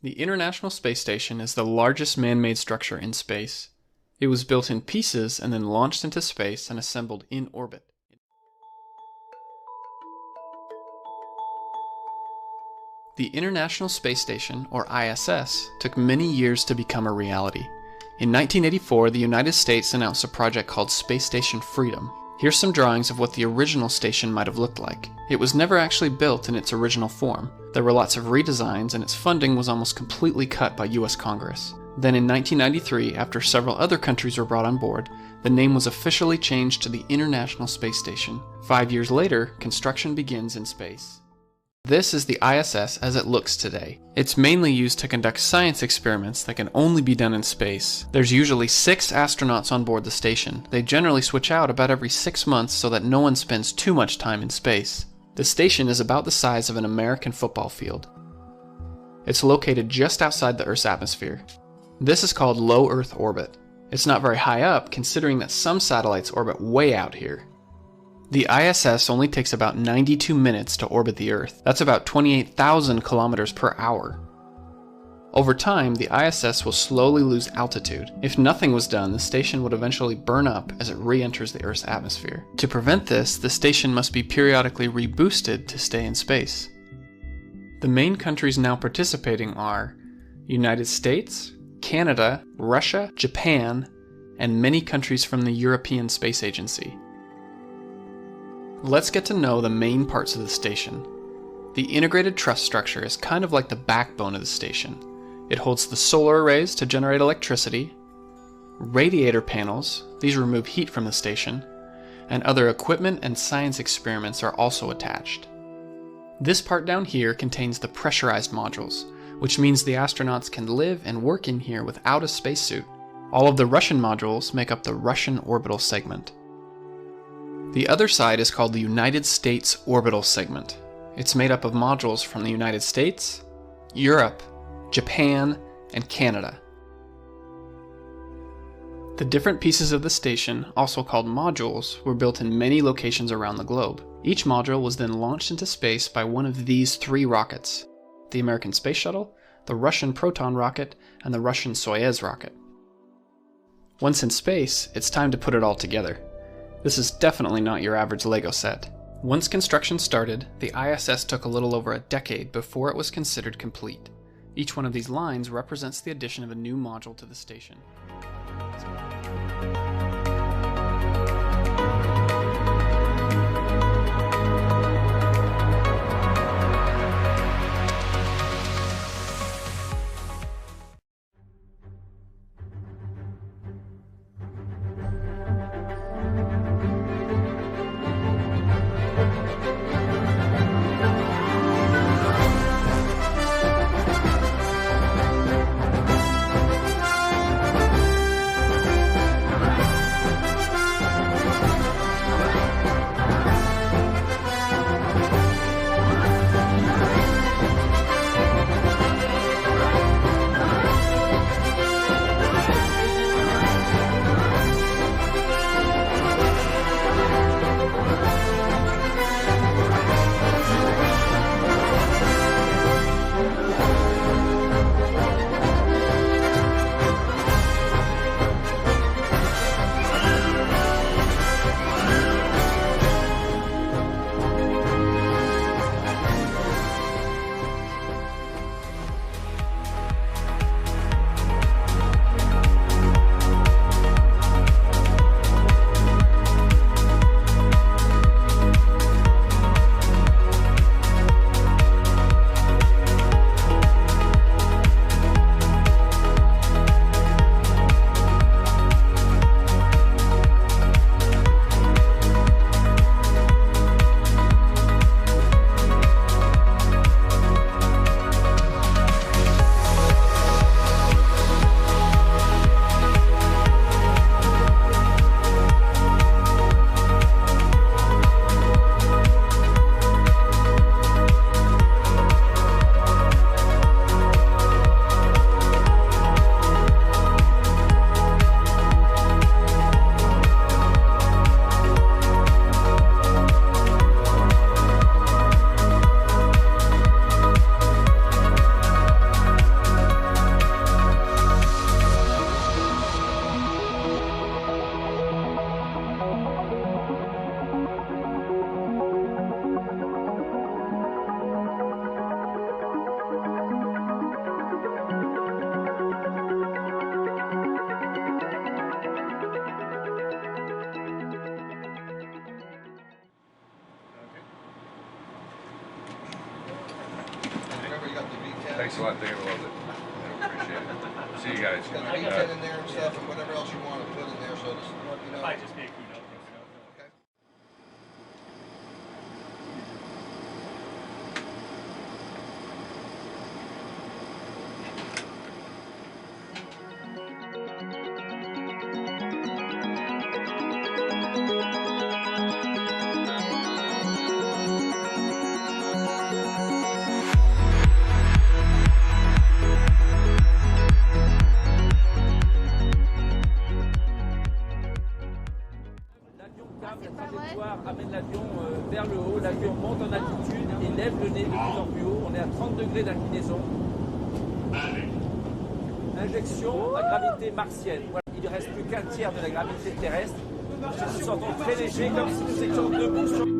The International Space Station is the largest man-made structure in space. It was built in pieces and then launched into space and assembled in orbit. The International Space Station, or ISS, took many years to become a reality. In 1984, the United States announced a project called Space Station Freedom. Here's some drawings of what the original station might have looked like. It was never actually built in its original form. There were lots of redesigns, and its funding was almost completely cut by US Congress. Then in 1993, after several other countries were brought on board, the name was officially changed to the International Space Station. 5 years later, construction begins in space. This is the ISS as it looks today. It's mainly used to conduct science experiments that can only be done in space. There's usually 6 astronauts on board the station. They generally switch out about every 6 months so that no one spends too much time in space. The station is about the size of an American football field. It's located just outside the Earth's atmosphere. This is called low Earth orbit. It's not very high up, considering that some satellites orbit way out here. The ISS only takes about 92 minutes to orbit the Earth. That's about 28,000 kilometers per hour. Over time, the ISS will slowly lose altitude. If nothing was done, the station would eventually burn up as it re-enters the Earth's atmosphere. To prevent this, the station must be periodically reboosted to stay in space. The main countries now participating are United States, Canada, Russia, Japan, and many countries from the European Space Agency. Let's get to know the main parts of the station. The integrated truss structure is kind of like the backbone of the station. It holds the solar arrays to generate electricity, radiator panels, these remove heat from the station, and other equipment and science experiments are also attached. This part down here contains the pressurized modules, which means the astronauts can live and work in here without a spacesuit. All of the Russian modules make up the Russian orbital segment. The other side is called the United States orbital segment. It's made up of modules from the United States, Europe, Japan, and Canada. The different pieces of the station, also called modules, were built in many locations around the globe. Each module was then launched into space by one of these 3 rockets: the American Space Shuttle, the Russian Proton rocket, and the Russian Soyuz rocket. Once in space, it's time to put it all together. This is definitely not your average Lego set. Once construction started, the ISS took a little over a decade before it was considered complete. Each one of these lines represents the addition of a new module to the station. Thanks a lot, Dave. I love it. I appreciate it. See you guys. Got a meat tin in there and stuff, and whatever else you want to put in there, so just let me know. Might just be a keynote. Okay. La trajectoire amène l'avion vers le haut, l'avion monte en altitude et lève le nez de plus en plus haut. On est à 30 degrés d'inclinaison. Injection à gravité martienne. Voilà. Il ne reste plus qu'un tiers de la gravité terrestre. Nous nous sentons très légers, comme si nous étions debout sur...